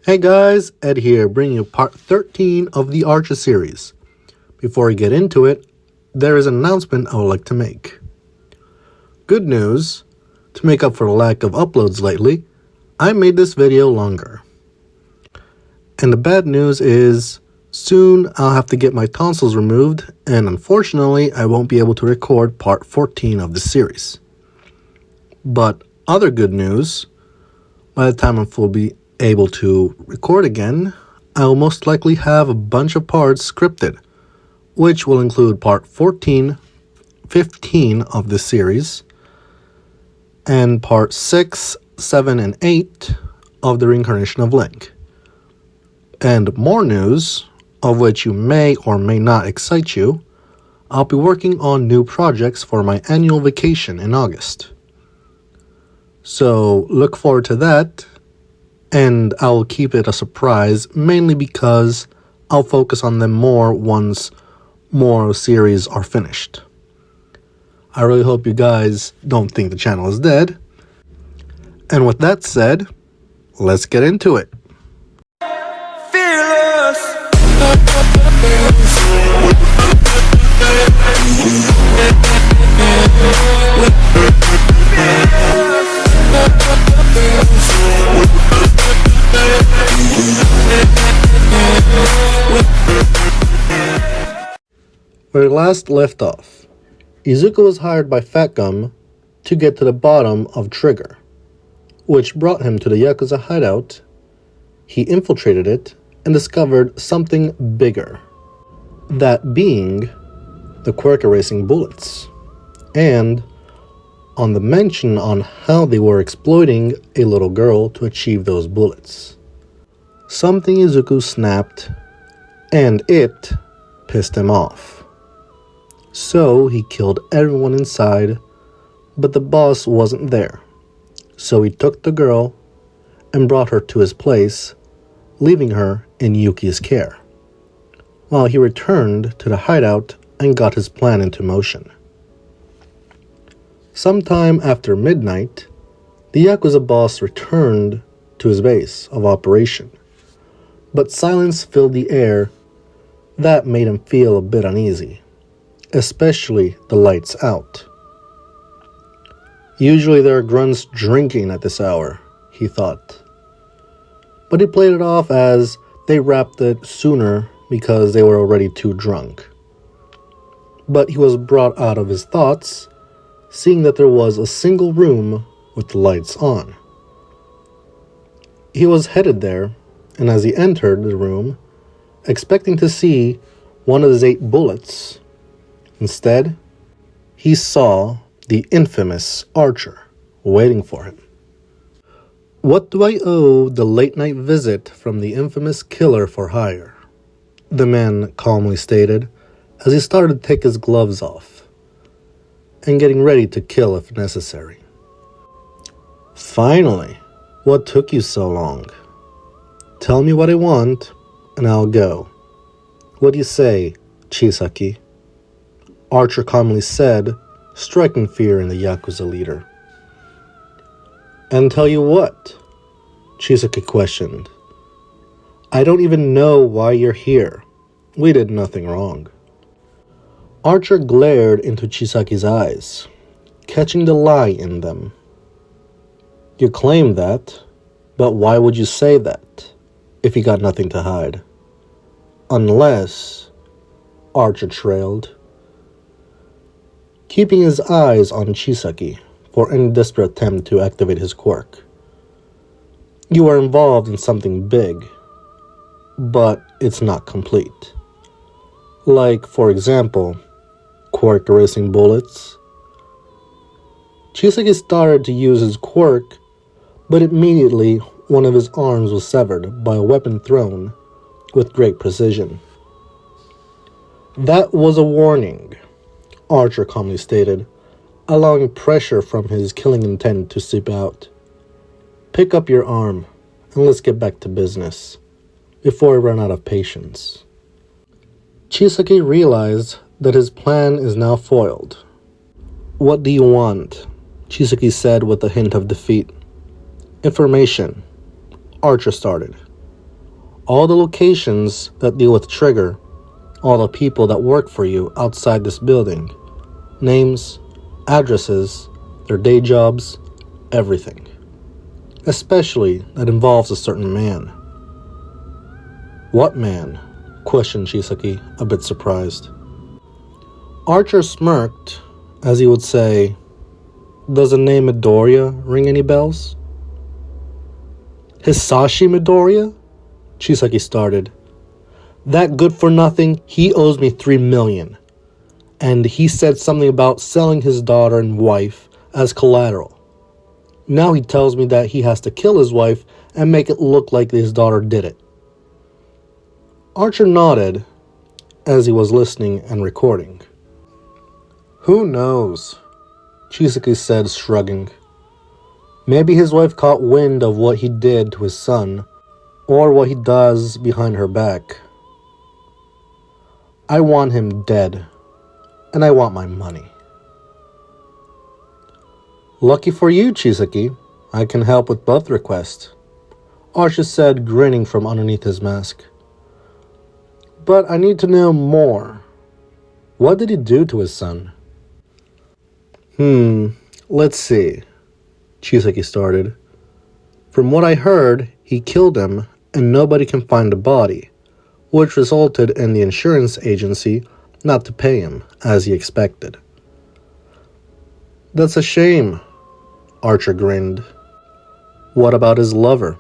Hey guys, Ed here, bringing you part 13 of the Archer series. Before I get into it, there is an announcement I would like to make. Good news, to make up for the lack of uploads lately, I made this video longer. And the bad news is, soon I'll have to get my tonsils removed, and unfortunately I won't be able to record part 14 of the series. But other good news, by the time I'm fully able to record again, I will most likely have a bunch of parts scripted, which will include part 14, 15 of this series, and part 6, 7, and 8 of the Reincarnation of Link. And more news, of which you may or may not excite you, I'll be working on new projects for my annual vacation in August. So look forward to that. And I'll keep it a surprise, mainly because I'll focus on them more once more series are finished. I really hope you guys don't think the channel is dead. And with that said, let's get into it. Fearless. Where we last left off, Izuku was hired by Fat Gum to get to the bottom of Trigger, which brought him to the Yakuza hideout. He infiltrated it and discovered something bigger, that being the quirk erasing bullets, and on the mention on how they were exploiting a little girl to achieve those bullets. Something Izuku snapped, and it pissed him off. So he killed everyone inside, but the boss wasn't there. So he took the girl and brought her to his place, leaving her in Yuki's care, while he returned to the hideout and got his plan into motion. Sometime after midnight, the Yakuza boss returned to his base of operation, but silence filled the air. That made him feel a bit uneasy, especially the lights out. Usually there are grunts drinking at this hour, he thought. But he played it off as they wrapped it sooner because they were already too drunk. But he was brought out of his thoughts, seeing that there was a single room with the lights on. He was headed there, and as he entered the room, expecting to see one of his 8 bullets, instead, he saw the infamous Archer waiting for him. What do I owe the late-night visit from the infamous killer for hire? The man calmly stated as he started to take his gloves off and getting ready to kill if necessary. Finally, what took you so long? Tell me what I want and I'll go. What do you say, Chisaki? Archer calmly said, striking fear in the Yakuza leader. And tell you what? Chisaki questioned. I don't even know why you're here. We did nothing wrong. Archer glared into Chisaki's eyes, catching the lie in them. You claim that, but why would you say that if you got nothing to hide? Unless, Archer trailed, keeping his eyes on Chisaki for any desperate attempt to activate his quirk. You are involved in something big, but it's not complete. Like, for example, quirk erasing bullets. Chisaki started to use his quirk, but immediately one of his arms was severed by a weapon thrown with great precision. That was a warning, Archer calmly stated, allowing pressure from his killing intent to seep out. Pick up your arm, and let's get back to business, before I run out of patience. Chisaki realized that his plan is now foiled. What do you want? Chisaki said with a hint of defeat. Information, Archer started, all the locations that deal with Trigger, all the people that work for you outside this building, names, addresses, their day jobs, everything. Especially that involves a certain man. What man? Questioned Chisaki, a bit surprised. Archer smirked, as he would say, "Does the name Midoriya ring any bells?" "Hisashi Midoriya?" Chisaki started. "That good-for-nothing, he owes me 3 million. And he said something about selling his daughter and wife as collateral. Now he tells me that he has to kill his wife and make it look like his daughter did it." Archer nodded as he was listening and recording. "Who knows?" Chisaki said, shrugging. "Maybe his wife caught wind of what he did to his son, or what he does behind her back. I want him dead, and I want my money." "Lucky for you, Chisaki. I can help with both requests," Archer said, grinning from underneath his mask. "But I need to know more. What did he do to his son?" Let's see," Chisaki started. "From what I heard, he killed him and nobody can find the body, which resulted in the insurance agency not to pay him as he expected." "That's a shame," Archer grinned. "What about his lover?"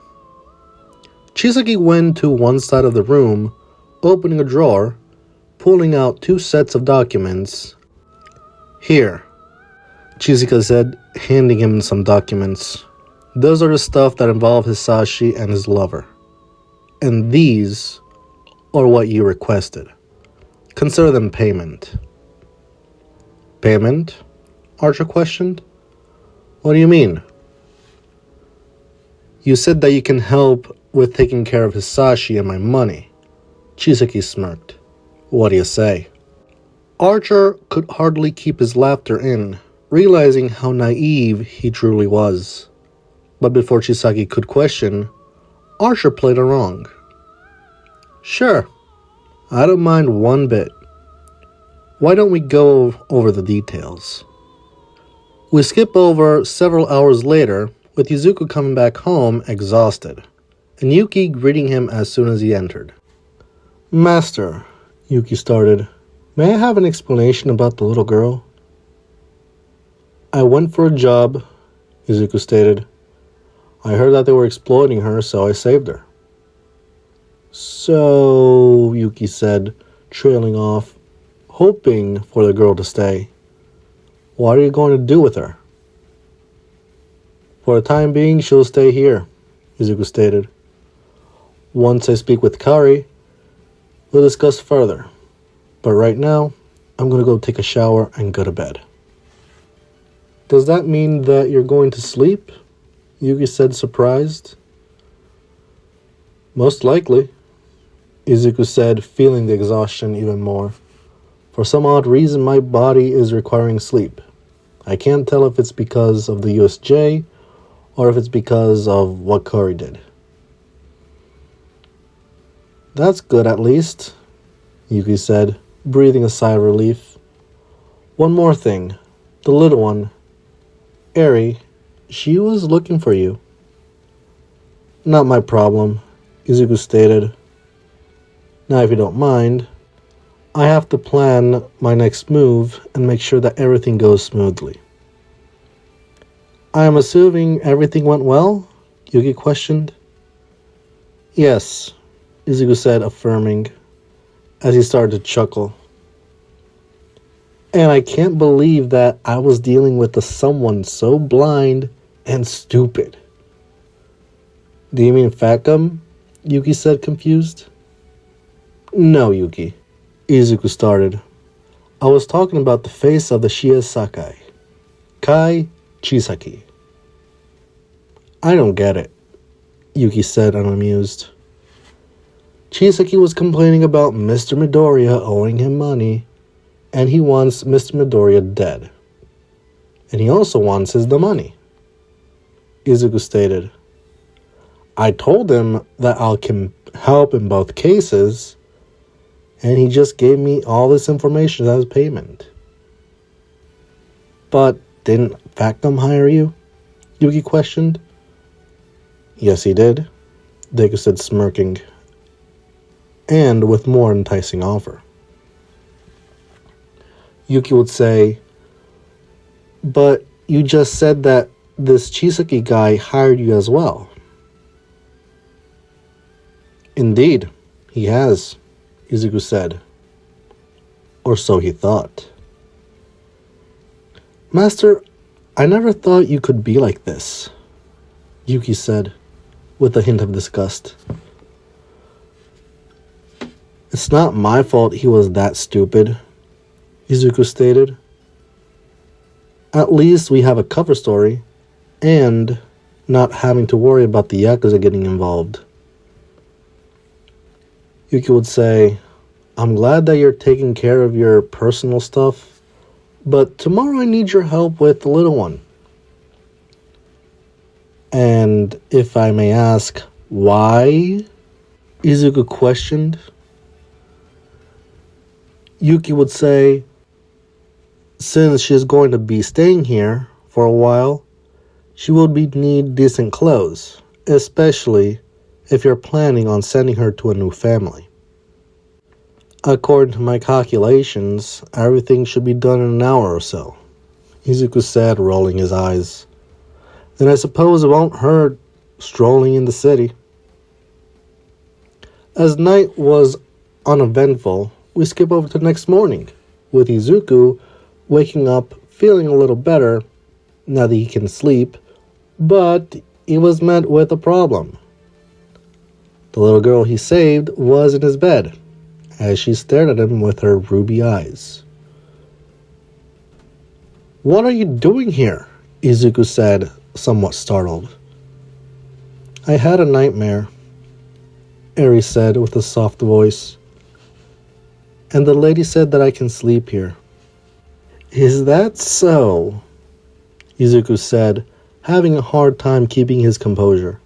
Chisaki went to one side of the room, opening a drawer, pulling out 2 sets of documents. "Here," Chisaki said, handing him some documents. "Those are the stuff that involve Hisashi and his lover. And these are what you requested. Consider them payment." "Payment?" Archer questioned. "What do you mean?" "You said that you can help with taking care of Hisashi and my money." Chisaki smirked. "What do you say?" Archer could hardly keep his laughter in, realizing how naive he truly was. But before Chisaki could question, Archer played along. "Sure, I don't mind one bit. Why don't we go over the details?" We skip over several hours later, with Izuku coming back home exhausted, and Yuki greeting him as soon as he entered. "Master," Yuki started, "may I have an explanation about the little girl?" "I went for a job," Izuku stated. "I heard that they were exploiting her, so I saved her." "So," Yuki said, trailing off, hoping for the girl to stay. "What are you going to do with her?" "For the time being, she'll stay here," Izuku stated. "Once I speak with Kari, we'll discuss further. But right now, I'm going to go take a shower and go to bed." "Does that mean that you're going to sleep?" Yuki said, surprised. "Most likely," Izuku said, feeling the exhaustion even more. "For some odd reason, my body is requiring sleep. I can't tell if it's because of the USJ or if it's because of what Kari did." "That's good, at least," Yuki said, breathing a sigh of relief. "One more thing. The little one, Eri, she was looking for you." "Not my problem," Izuku stated. "Now, if you don't mind, I have to plan my next move and make sure that everything goes smoothly." "I am assuming everything went well?" Yuki questioned. "Yes," Izuku said, affirming, as he started to chuckle. "And I can't believe that I was dealing with someone so blind and stupid." "Do you mean Fatgum?" Yuki said, confused. "No, Yuki," Izuku started. "I was talking about the face of the Shia Sakai, Kai Chisaki." "I don't get it," Yuki said, unamused. "Chisaki was complaining about Mr. Midoriya owing him money, and he wants Mr. Midoriya dead. And he also wants the money," Izuku stated. "I told him that I'll help in both cases, and he just gave me all this information as payment. But didn't Factum hire you? Yuki questioned. Yes, he did, Deku said, smirking, and with more enticing offer. Yuki would say, but you just said that this Chisaki guy hired you as well. Indeed, he has, Izuku said. Or so he thought. Master, I never thought you could be like this, Yuki said, with a hint of disgust. It's not my fault he was that stupid, Izuku stated. At least we have a cover story, and not having to worry about the Yakuza getting involved. Yuki would say, I'm glad that you're taking care of your personal stuff, but tomorrow I need your help with the little one. And if I may ask, why? Izuku questioned. Yuki would say, since she's going to be staying here for a while, she will need decent clothes, especially if you're planning on sending her to a new family. According to my calculations, everything should be done in an hour or so, Izuku said, rolling his eyes. Then I suppose it won't hurt strolling in the city. As night was uneventful, we skip over to the next morning, with Izuku waking up feeling a little better now that he can sleep, but he was met with a problem. The little girl he saved was in his bed, as she stared at him with her ruby eyes. What are you doing here? Izuku said, somewhat startled. I had a nightmare, Eri said with a soft voice, and the lady said that I can sleep here. Is that so? Izuku said, having a hard time keeping his composure.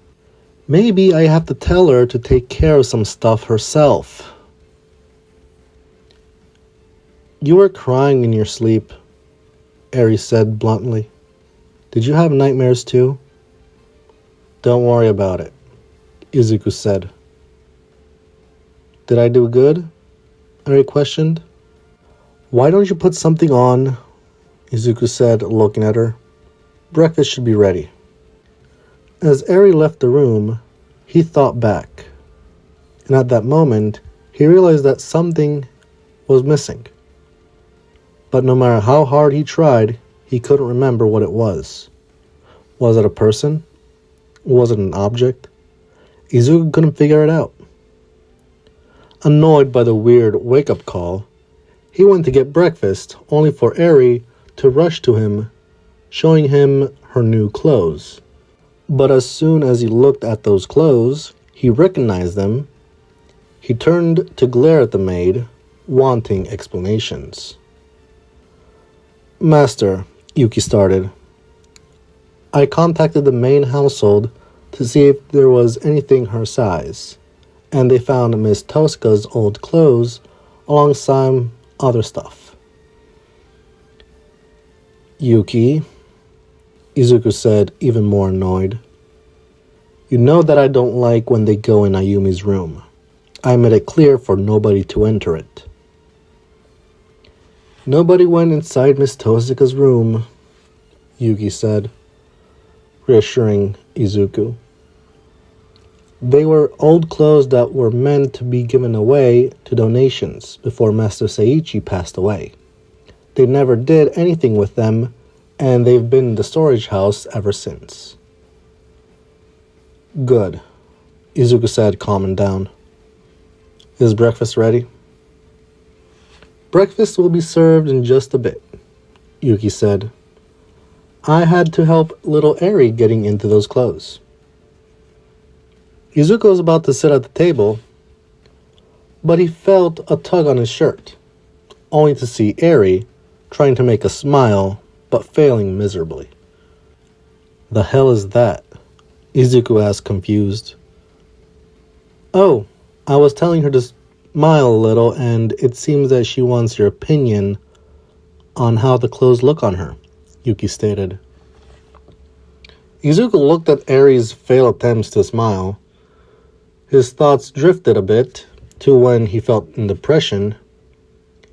Maybe I have to tell her to take care of some stuff herself. You were crying in your sleep, Eri said bluntly. Did you have nightmares too? Don't worry about it, Izuku said. Did I do good? Eri questioned. Why don't you put something on? Izuku said, looking at her. Breakfast should be ready. As Eri left the room, he thought back. And at that moment, he realized that something was missing. But no matter how hard he tried, he couldn't remember what it was. Was it a person? Was it an object? Izuku couldn't figure it out. Annoyed by the weird wake-up call, he went to get breakfast, only for Eri to rush to him, showing him her new clothes. But as soon as he looked at those clothes, he recognized them. He turned to glare at the maid, wanting explanations. Master, Yuki started. I contacted the main household to see if there was anything her size, and they found Miss Tosca's old clothes alongside other stuff. Yuki, Izuku said, even more annoyed. You know that I don't like when they go in Ayumi's room. I made it clear for nobody to enter it. Nobody went inside Miss Tosca's room, Yuki said, reassuring Izuku. They were old clothes that were meant to be given away to donations before Master Seiichi passed away. They never did anything with them, and they've been in the storage house ever since. Good, Izuku said, calming down. Is breakfast ready? Breakfast will be served in just a bit, Yuki said. I had to help little Eri getting into those clothes. Izuku was about to sit at the table, but he felt a tug on his shirt, only to see Eri trying to make a smile, but failing miserably. The hell is that? Izuku asked, confused. Oh, I was telling her to smile a little, and it seems that she wants your opinion on how the clothes look on her, Yuki stated. Izuku looked at Eri's failed attempts to smile. His thoughts drifted a bit to when he felt in depression.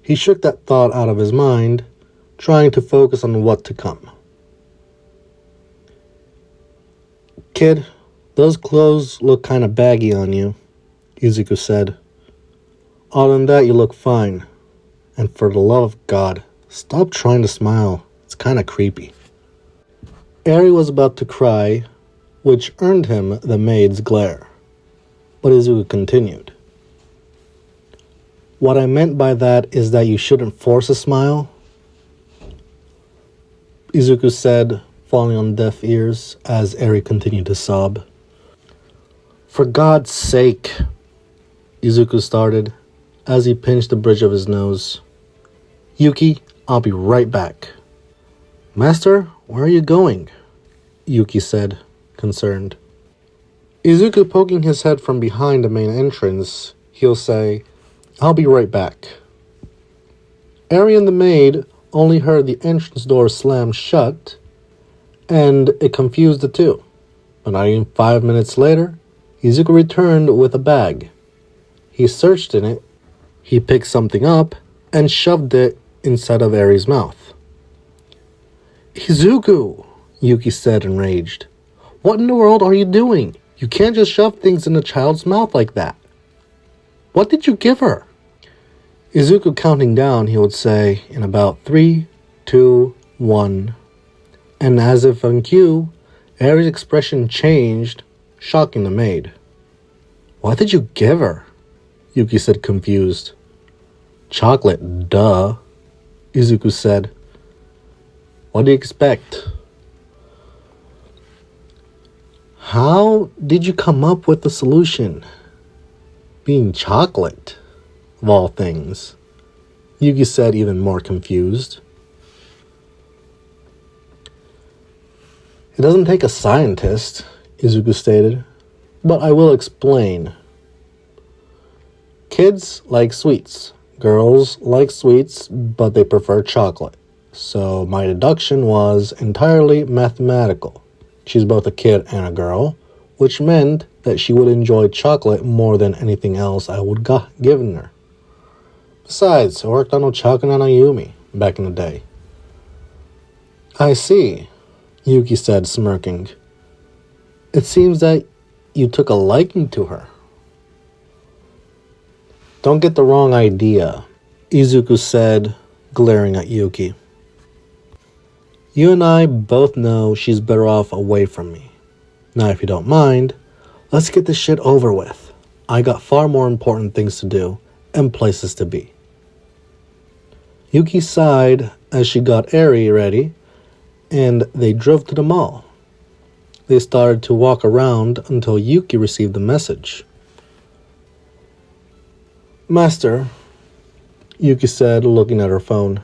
He shook that thought out of his mind, trying to focus on what to come. Kid, those clothes look kind of baggy on you, Izuku said. Other than that, you look fine. And for the love of God, stop trying to smile. It's kind of creepy. Eri was about to cry, which earned him the maid's glare. But Izuku continued. What I meant by that is that you shouldn't force a smile, Izuku said, falling on deaf ears as Eri continued to sob. For God's sake, Izuku started as he pinched the bridge of his nose. Yuki, I'll be right back. Master, where are you going? Yuki said, concerned. Izuku poking his head from behind the main entrance, he'll say, I'll be right back. Eri and the maid only heard the entrance door slam shut, and it confused the two. But not even 5 minutes later, Izuku returned with a bag. He searched in it, he picked something up, and shoved it inside of Eri's mouth. Izuku, Yuki said, enraged. What in the world are you doing? You can't just shove things in a child's mouth like that. What did you give her? Izuku counting down, he would say, in about 3, 2, 1. And as if on cue, Eri's expression changed, shocking the maid. What did you give her? Yuki said, confused. Chocolate, duh, Izuku said. What do you expect? How did you come up with the solution? Being chocolate, of all things, Yuki said, even more confused. It doesn't take a scientist, Izuku stated, but I will explain. Kids like sweets. Girls like sweets, but they prefer chocolate. So my deduction was entirely mathematical. She's both a kid and a girl, which meant that she would enjoy chocolate more than anything else I would given her. Besides, I worked on Ochako and Ayumi back in the day. I see, Yuki said, smirking. It seems that you took a liking to her. Don't get the wrong idea, Izuku said, glaring at Yuki. You and I both know she's better off away from me. Now, if you don't mind, let's get this shit over with. I got far more important things to do and places to be. Yuki sighed as she got Eri ready, and they drove to the mall. They started to walk around until Yuki received the message. Master, Yuki said, looking at her phone.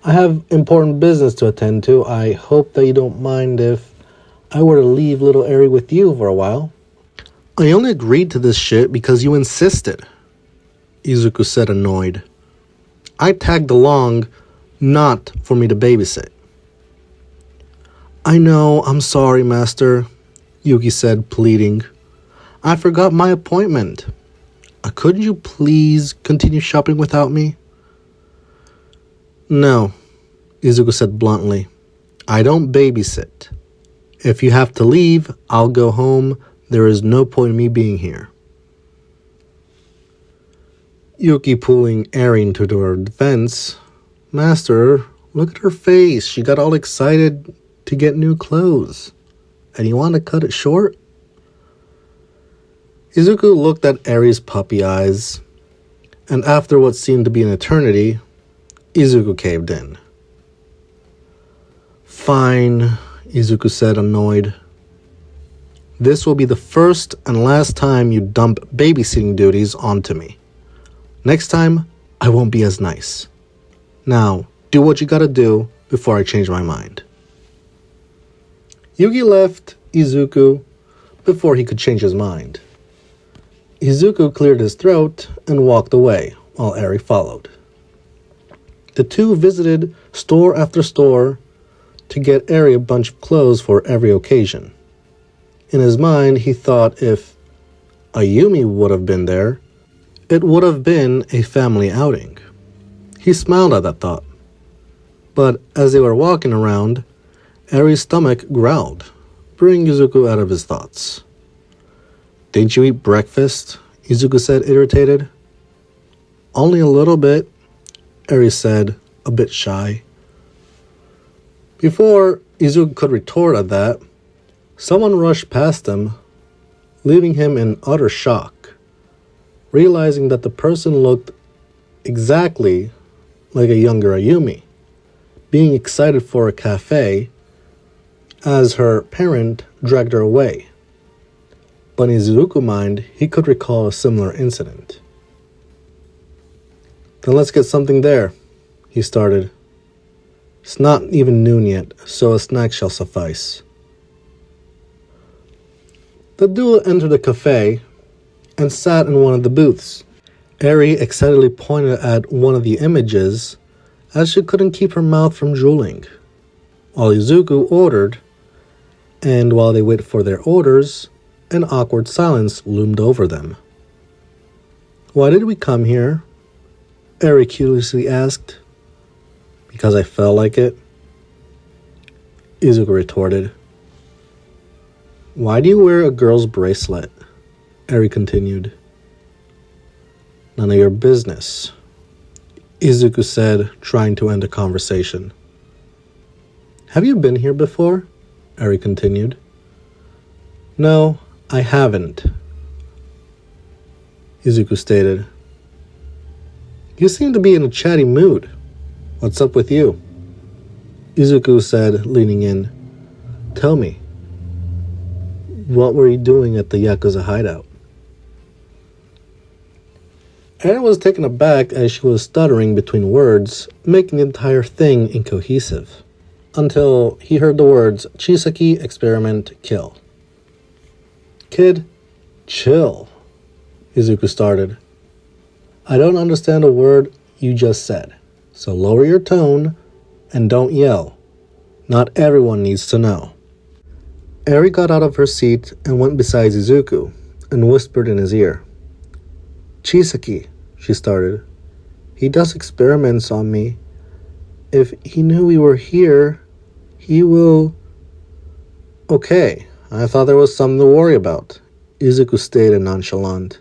I have important business to attend to. I hope that you don't mind if I were to leave little Eri with you for a while. I only agreed to this shit because you insisted, Izuku said, annoyed. I tagged along, not for me to babysit. I know, I'm sorry, Master, Yuki said, pleading. I forgot my appointment. Couldn't you please continue shopping without me? No, Izuku said bluntly. I don't babysit. If you have to leave, I'll go home. There is no point in me being here. Yuki pulling Eri into her defense. Master, look at her face. She got all excited to get new clothes. And you want to cut it short? Izuku looked at Eri's puppy eyes, and after what seemed to be an eternity, Izuku caved in. Fine, Izuku said, annoyed. This will be the first and last time you dump babysitting duties onto me. Next time, I won't be as nice. Now, do what you gotta do before I change my mind. Yuki left Izuku before he could change his mind. Izuku cleared his throat and walked away, while Eri followed. The two visited store after store to get Eri a bunch of clothes for every occasion. In his mind, he thought if Ayumi would have been there, it would have been a family outing. He smiled at that thought. But as they were walking around, Eri's stomach growled, bringing Izuku out of his thoughts. "Didn't you eat breakfast?" Izuku said, irritated. "Only a little bit," Eri said, a bit shy. Before Izuku could retort at that, someone rushed past him, leaving him in utter shock, realizing that the person looked exactly like a younger Ayumi, being excited for a cafe as her parent dragged her away. But in Izuku's mind, he could recall a similar incident. "Then let's get something there," he started. "It's not even noon yet, so a snack shall suffice." The duo entered the cafe and sat in one of the booths. Eri excitedly pointed at one of the images as she couldn't keep her mouth from drooling, while Izuku ordered, and while they waited for their orders, an awkward silence loomed over them. "Why did we come here?" Eri curiously asked. "Because I felt like it," Izuku retorted. "Why do you wear a girl's bracelet?" Eri continued. "None of your business," Izuku said, trying to end the conversation. "Have you been here before?" Eri continued. "No, I haven't," Izuku stated. "You seem to be in a chatty mood. What's up with you?" Izuku said, leaning in. "Tell me, what were you doing at the Yakuza hideout?" Eri was taken aback as she was stuttering between words, making the entire thing incohesive, until he heard the words "Chisaki, experiment, kill." "Kid, chill," Izuku started. "I don't understand a word you just said, so lower your tone and don't yell. Not everyone needs to know." Eri got out of her seat and went beside Izuku and whispered in his ear. "Chisaki," she started. "He does experiments on me. If he knew we were here, he will..." "Okay, I thought there was something to worry about," Izuku stated nonchalant,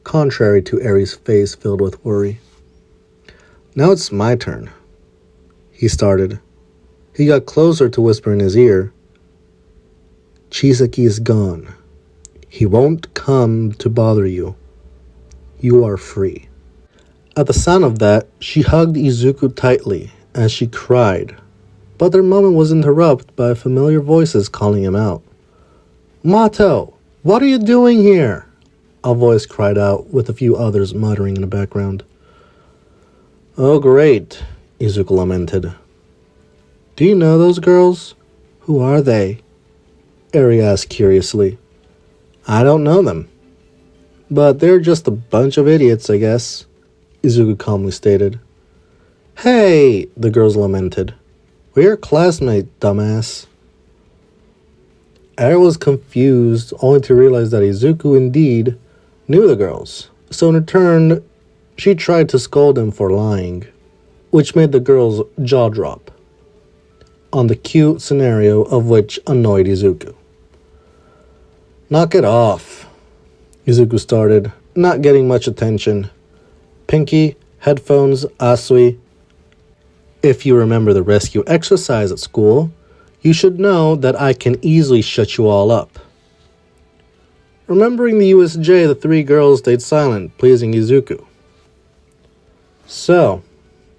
contrary to Eri's face filled with worry. "Now it's my turn," he started. He got closer to whisper in his ear. "Chisaki is gone. He won't come to bother you. You are free." At the sound of that, she hugged Izuku tightly as she cried, but their moment was interrupted by familiar voices calling him out. "Mato, what are you doing here?" a voice cried out, with a few others muttering in the background. "Oh great," Izuku lamented. "Do you know those girls? Who are they?" Eri asked curiously. "I don't know them, but they're just a bunch of idiots, I guess," Izuku calmly stated. "Hey," the girls lamented. "We're your classmates, dumbass." Eri was confused, only to realize that Izuku indeed knew the girls, so in return, she tried to scold him for lying, which made the girls' jaw drop, on the cute scenario of which annoyed Izuku. "Knock it off," Izuku started, not getting much attention. "Pinky, headphones, Asui. If you remember the rescue exercise at school, you should know that I can easily shut you all up." Remembering the USJ, the three girls stayed silent, pleasing Izuku. "So,"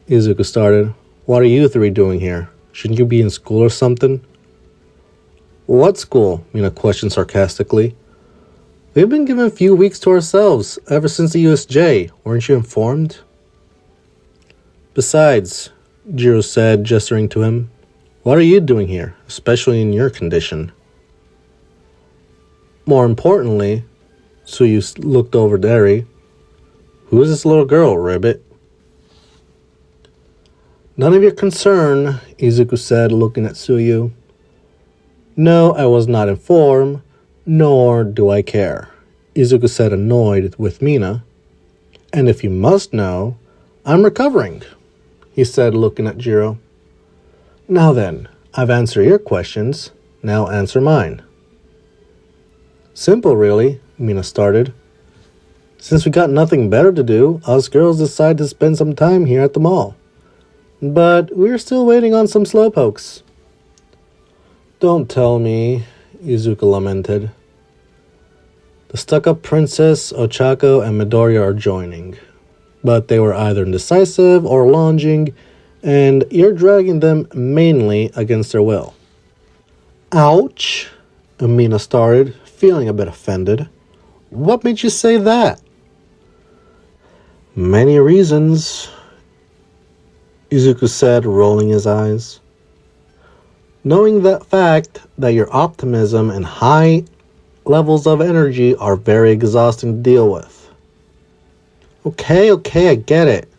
Izuku started, "what are you three doing here? Shouldn't you be in school or something?" "What school?" Mina questioned sarcastically. "We've been given a few weeks to ourselves ever since the USJ. Weren't you informed?" "Besides," Jiro said, gesturing to him, "what are you doing here, especially in your condition?" "More importantly, Suyu looked over at Eri. Who is this little girl, Ribbit? None of your concern, Izuku said, looking at Suyu. No, I was not informed, nor do I care, Izuku said, annoyed with Mina. And if you must know, I'm recovering, he said, looking at Jiro. Now then, I've answered your questions, now answer mine. Simple, really, Mina started. Since we got nothing better to do, us girls decided to spend some time here at the mall. But we're still waiting on some slowpokes. Don't tell me, Izuku lamented. The stuck-up princess, Ochako, and Midoriya are joining. But they were either indecisive or lounging, and you're dragging them mainly against their will. Ouch, Mina started, feeling a bit offended. What made you say that? Many reasons, Izuku said, rolling his eyes. Knowing that fact that your optimism and high levels of energy are very exhausting to deal with. Okay, I get it,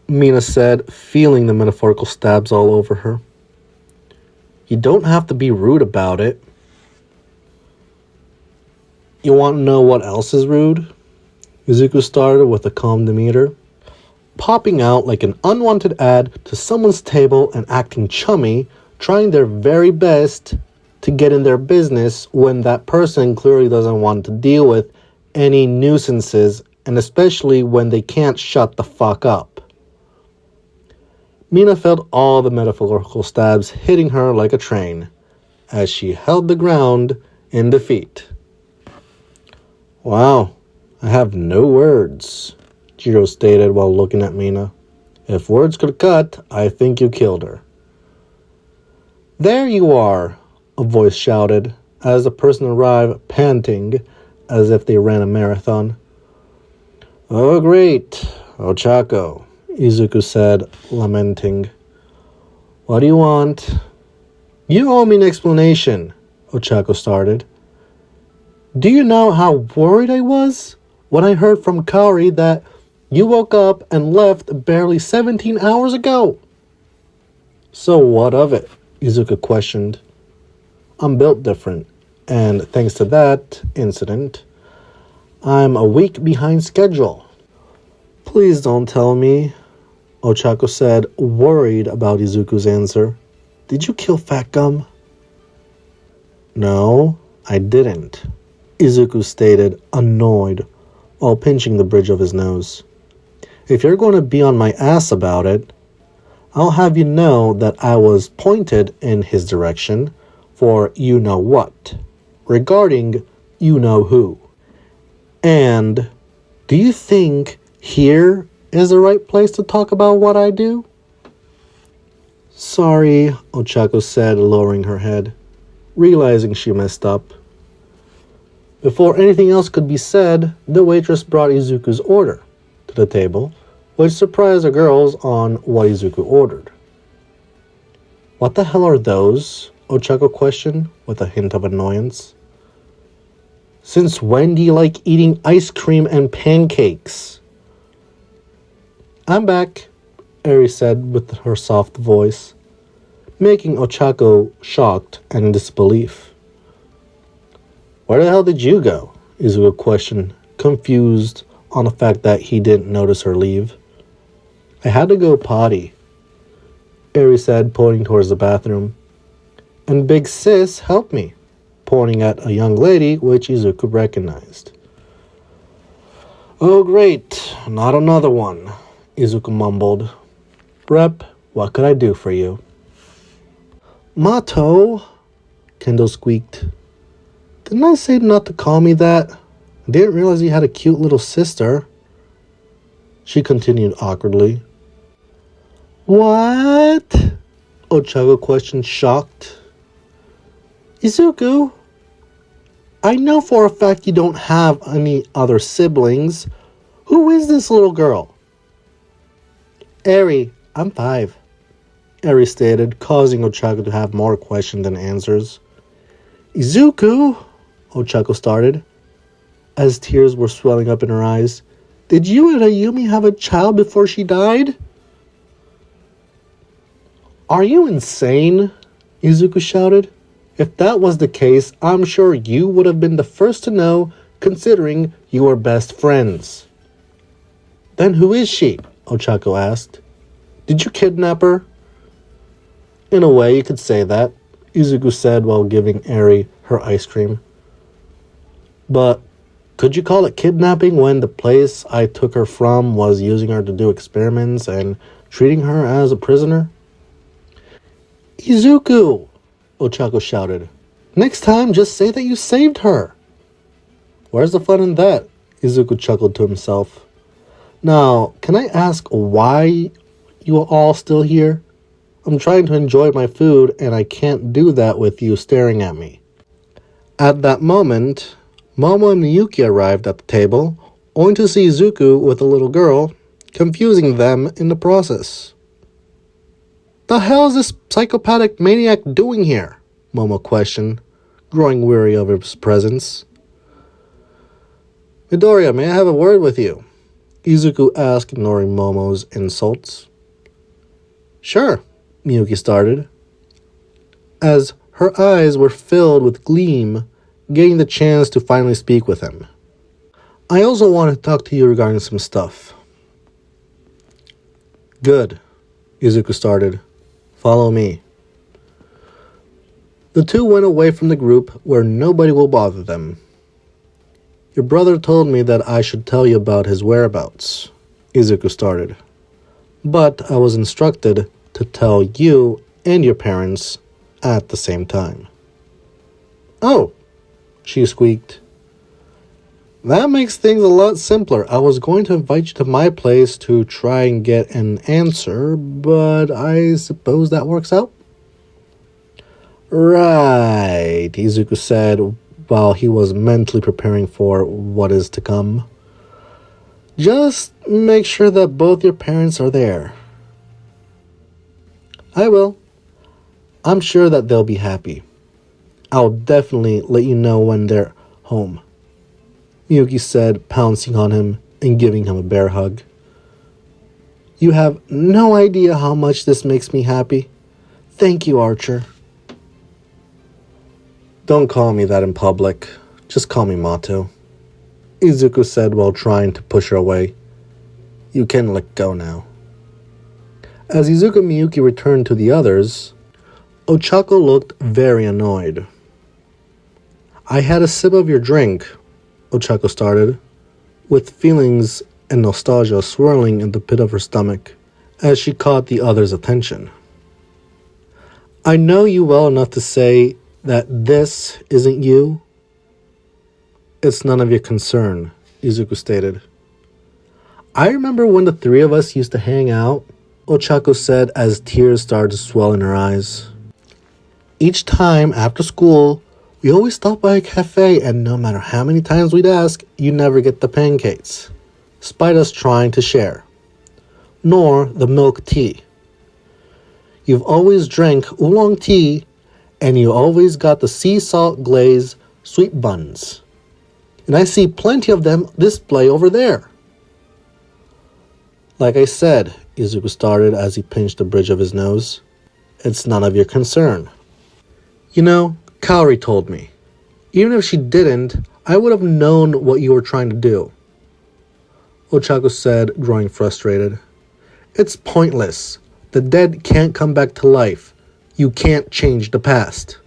Mina said, feeling the metaphorical stabs all over her. You don't have to be rude about it. You want to know what else is rude? Izuku started with a calm demeanor. Popping out like an unwanted ad to someone's table and acting chummy, trying their very best to get in their business when that person clearly doesn't want to deal with any nuisances, and especially when they can't shut the fuck up. Mina felt all the metaphorical stabs hitting her like a train as she held the ground in defeat. Wow, I have no words, Jiro stated while looking at Mina. If words could cut, I think you killed her. There you are, a voice shouted as the person arrived panting as if they ran a marathon. Oh great, Ochako, Izuku said, lamenting. What do you want? You owe me an explanation, Ochako started. Do you know how worried I was when I heard from Kaori that you woke up and left barely 17 hours ago? So what of it? Izuku questioned. I'm built different, and thanks to that incident, I'm a week behind schedule. Please don't tell me, Ochako said, worried about Izuku's answer. Did you kill Fat Gum? No, I didn't, Izuku stated, annoyed, while pinching the bridge of his nose. If you're going to be on my ass about it, I'll have you know that I was pointed in his direction for you-know-what, regarding you-know-who. And do you think here is the right place to talk about what I do? Sorry, Ochako said, lowering her head, realizing she messed up. Before anything else could be said, the waitress brought Izuku's order to the table, which surprised the girls on what Izuku ordered. What the hell are those? Ochako questioned, with a hint of annoyance. Since when do you like eating ice cream and pancakes? I'm back, Eri said with her soft voice, making Ochako shocked and in disbelief. Where the hell did you go? Izuku questioned, confused on the fact that he didn't notice her leave. I had to go potty, Eri said, pointing towards the bathroom. And Big Sis helped me, pointing at a young lady which Izuku recognized. Oh great, not another one, Izuku mumbled. Rep, what could I do for you? Mato, Kendo squeaked. Didn't I say not to call me that? I didn't realize you had a cute little sister. She continued awkwardly. What? Ochako questioned, shocked. Izuku, I know for a fact you don't have any other siblings. Who is this little girl? Eri, I'm 5, Eri stated, causing Ochako to have more questions than answers. Izuku, Ochako started. as tears were swelling up in her eyes. Did you and Ayumi have a child before she died? Are you insane? Izuku shouted. If that was the case, I'm sure you would have been the first to know, considering you were best friends. Then who is she? Ochako asked. Did you kidnap her? In a way, you could say that, Izuku said while giving Eri her ice cream. But could you call it kidnapping when the place I took her from was using her to do experiments and treating her as a prisoner? Izuku! Ochako shouted. Next time, just say that you saved her. Where's the fun in that? Izuku chuckled to himself. Now, can I ask why you are all still here? I'm trying to enjoy my food, and I can't do that with you staring at me. At that moment, Momo and Miyuki arrived at the table, only to see Izuku with a little girl, confusing them in the process. The hell is this psychopathic maniac doing here? Momo questioned, growing weary of his presence. Midoriya, may I have a word with you? Izuku asked, ignoring Momo's insults. Sure, Miyuki started, as her eyes were filled with gleam, getting the chance to finally speak with him. I also want to talk to you regarding some stuff. Good, Izuku started. Follow me. The two went away from the group where nobody will bother them. Your brother told me that I should tell you about his whereabouts, Izuku started. But I was instructed to tell you and your parents at the same time. Oh, she squeaked. That makes things a lot simpler. I was going to invite you to my place to try and get an answer, but I suppose that works out? Right, Izuku said while he was mentally preparing for what is to come. Just make sure that both your parents are there. I will. I'm sure that they'll be happy. I'll definitely let you know when they're home, Miyuki said, pouncing on him and giving him a bear hug. You have no idea how much this makes me happy. Thank you, Archer. Don't call me that in public. Just call me Mato, Izuku said while trying to push her away. You can let go now. As Izuku and Miyuki returned to the others, Ochako looked very annoyed. I had a sip of your drink, Ochako started, with feelings and nostalgia swirling in the pit of her stomach as she caught the others' attention. I know you well enough to say that this isn't you. It's none of your concern, Izuku stated. I remember when the three of us used to hang out, Ochako said as tears started to swell in her eyes. Each time after school, we always stopped by a cafe, and no matter how many times we'd ask, you never get the pancakes, despite us trying to share, nor the milk tea. You've always drank oolong tea, and you always got the sea salt glaze sweet buns. And I see plenty of them display over there. Like I said, Izuku started as he pinched the bridge of his nose, it's none of your concern. You know, Kaori told me. Even if she didn't, I would have known what you were trying to do, Ochako said, growing frustrated. It's pointless. The dead can't come back to life. You can't change the past.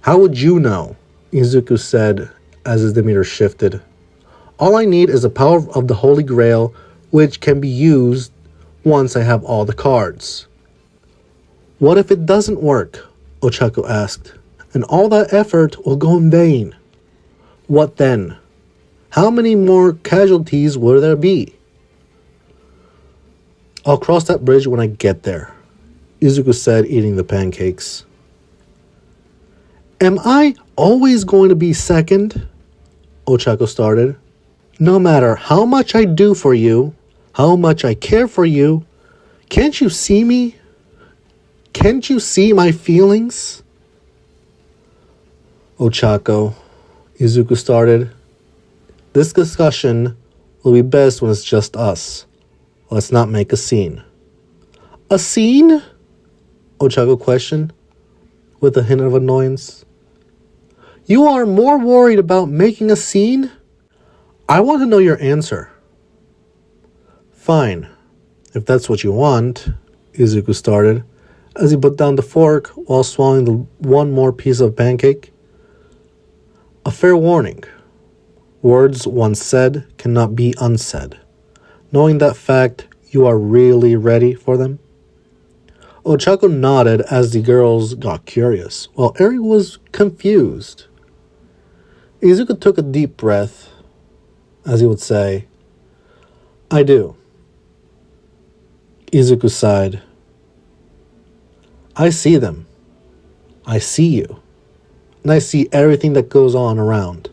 How would you know? Izuku said as his demeanor shifted. All I need is the power of the Holy Grail, which can be used once I have all the cards. What if it doesn't work? Ochako asked, and all that effort will go in vain. What then? How many more casualties will there be? I'll cross that bridge when I get there, Izuku said, eating the pancakes. Am I always going to be second? Ochako started. No matter how much I do for you, how much I care for you, can't you see me? Can't you see my feelings? Ochako, Izuku started, This discussion will be best when it's just us. Let's not make a scene. A scene? Ochako questioned, with a hint of annoyance. You are more worried about making a scene? I want to know your answer. Fine, if that's what you want, Izuku started, as he put down the fork while swallowing the one more piece of pancake. A fair warning. Words once said cannot be unsaid. Knowing that fact, you are really ready for them? Ochako nodded as the girls got curious, while Eri was confused. Izuku took a deep breath, as he would say, I do. Izuku sighed. I see them. I see you. And I see everything that goes on around.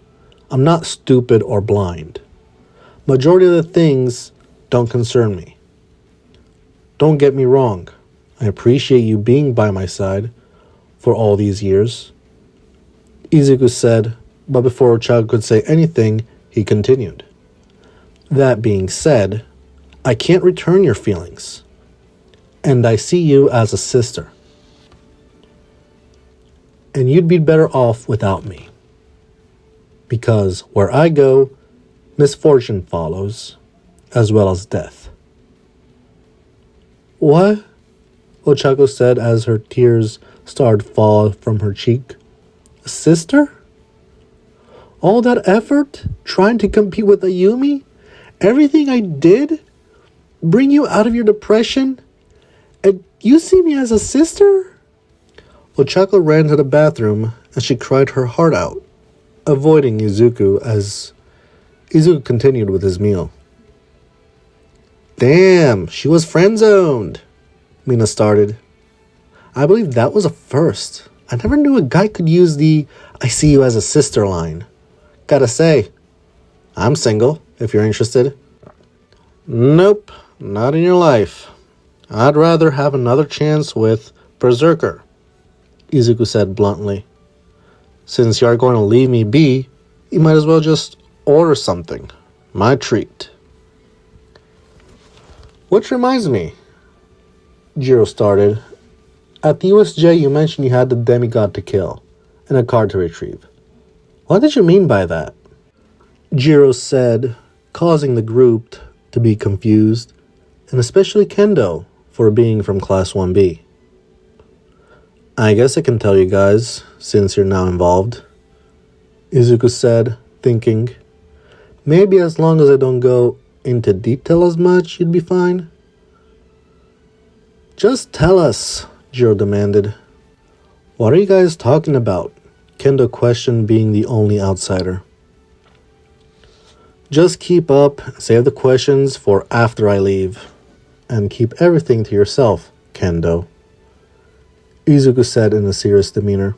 I'm not stupid or blind. Majority of the things don't concern me. Don't get me wrong. I appreciate you being by my side for all these years. Izuku said, but before Ochako could say anything, he continued. That being said, I can't return your feelings. And I see you as a sister. And you'd be better off without me. Because where I go, misfortune follows, as well as death. What? Ochako said as her tears started to fall from her cheek. A sister? All that effort, trying to compete with Ayumi? Everything I did? Bring you out of your depression? And you see me as a sister? Ochako ran to the bathroom and she cried her heart out, avoiding Izuku as Izuku continued with his meal. Damn, she was friend-zoned, Mina started. I believe that was a first. I never knew a guy could use the I see you as a sister line. Gotta say, I'm single, if you're interested. Nope, not in your life. I'd rather have another chance with Berserker, Izuku said bluntly. Since you are going to leave me be, you might as well just order something. My treat. Which reminds me, Jiro started. At the USJ you mentioned you had the demigod to kill and a card to retrieve. What did you mean by that? Jiro said, causing the group to be confused, and especially Kendo for being from Class 1B. I guess I can tell you guys, since you're now involved, Izuku said, thinking. Maybe as long as I don't go into detail as much, you'd be fine. Just tell us, Jiro demanded. What are you guys talking about? Kendo questioned, being the only outsider. Just keep up, save the questions for after I leave, and keep everything to yourself, Kendo, Izuku said in a serious demeanor.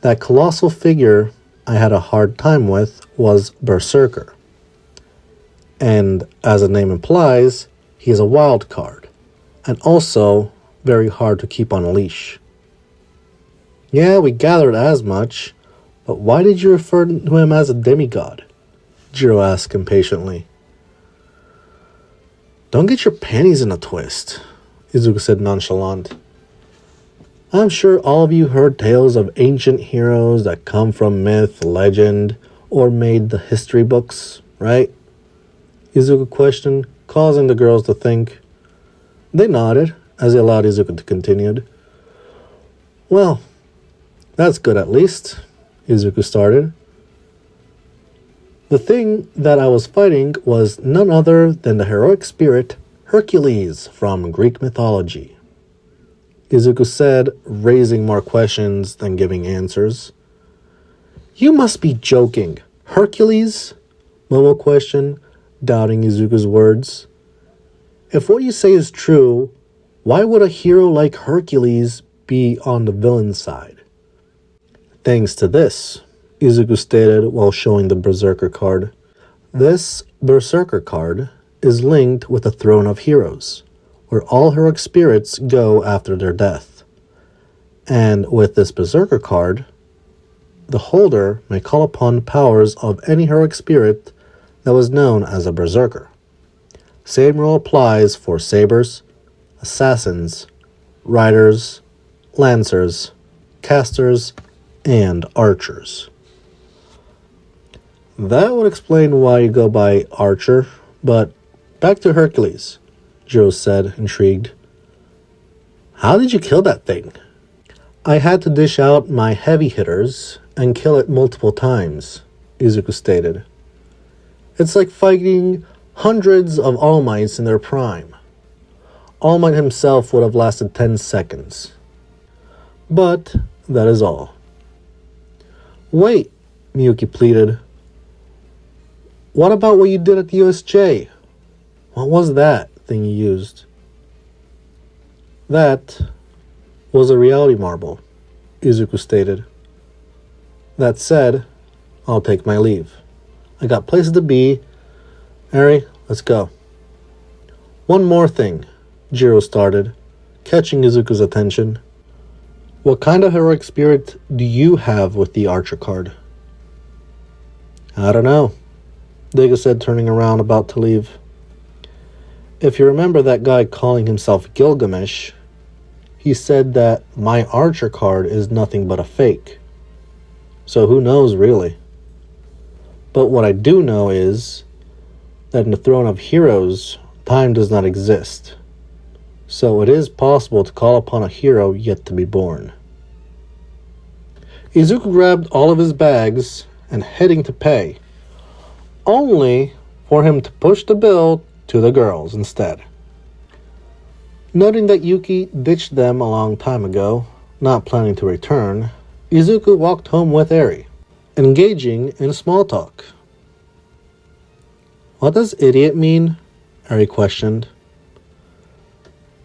That colossal figure I had a hard time with was Berserker. And as the name implies, he is a wild card, and also very hard to keep on a leash. Yeah, we gathered as much, but why did you refer to him as a demigod? Jiro asked impatiently. Don't get your panties in a twist, Izuku said nonchalant. I'm sure all of you heard tales of ancient heroes that come from myth, legend, or made the history books, right? Izuku questioned, causing the girls to think. They nodded, as he allowed Izuku to continue. Well, that's good at least, Izuku started. The thing that I was fighting was none other than the heroic spirit Hercules from Greek mythology, Izuku said, raising more questions than giving answers. You must be joking. Hercules? Momo questioned, doubting Izuku's words. If what you say is true, why would a hero like Hercules be on the villain's side? Thanks to this, Izuku stated while showing the Berserker card. This Berserker card is linked with the Throne of Heroes, where all heroic spirits go after their death. And with this Berserker card, the holder may call upon the powers of any heroic spirit that was known as a berserker. Same rule applies for sabers, assassins, riders, lancers, casters, and archers. That would explain why you go by Archer, but back to Hercules, Jiro said, intrigued. How did you kill that thing? I had to dish out my heavy hitters and kill it multiple times, Izuku stated. It's like fighting hundreds of All Mights in their prime. All Might himself would have lasted 10 seconds. But that is all. Wait, Miyuki pleaded. What about what you did at the USJ? What was that thing you used? That was a reality marble, Izuku stated. That said, I'll take my leave. I got places to be. Eri, let's go. One more thing, Jiro started, catching Izuku's attention. What kind of heroic spirit do you have with the Archer card? I don't know, Deku said, turning around about to leave. If you remember that guy calling himself Gilgamesh, he said that my Archer card is nothing but a fake. So who knows, really? But what I do know is that in the Throne of Heroes, time does not exist. So it is possible to call upon a hero yet to be born. Izuku grabbed all of his bags and heading to pay, only for him to push the bill to the girls instead. Noting that Yuki ditched them a long time ago, not planning to return, Izuku walked home with Eri, engaging in small talk. What does idiot mean? Eri questioned.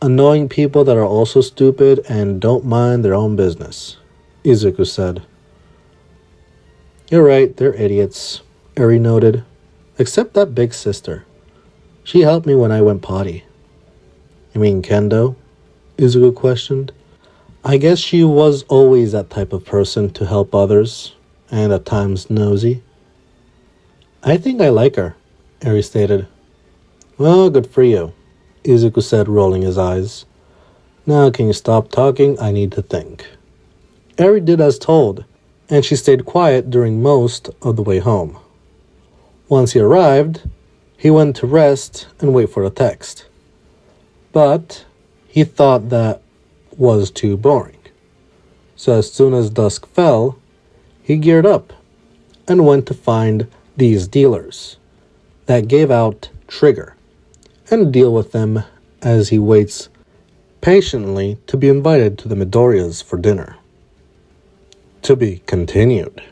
Annoying people that are also stupid and don't mind their own business, Izuku said. You're right, they're idiots, Eri noted. Except that big sister. She helped me when I went potty. You mean Kendo? Izuku questioned. I guess she was always that type of person to help others, and at times nosy. I think I like her, Eri stated. Well, good for you, Izuku said, rolling his eyes. Now can you stop talking? I need to think. Eri did as told, and she stayed quiet during most of the way home. Once he arrived, he went to rest and wait for the text. But he thought that was too boring. So as soon as dusk fell, he geared up and went to find these dealers that gave out Trigger and deal with them as he waits patiently to be invited to the Midoriyas for dinner. To be continued.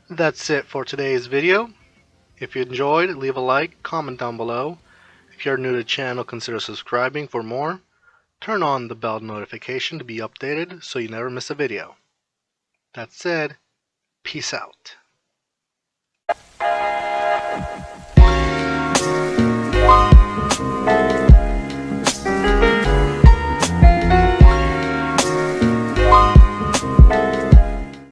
That's it for today's video. If you enjoyed, leave a like, comment down below. If you're new to the channel, consider subscribing for more. Turn on the bell notification to be updated so you never miss a video. That said, peace out.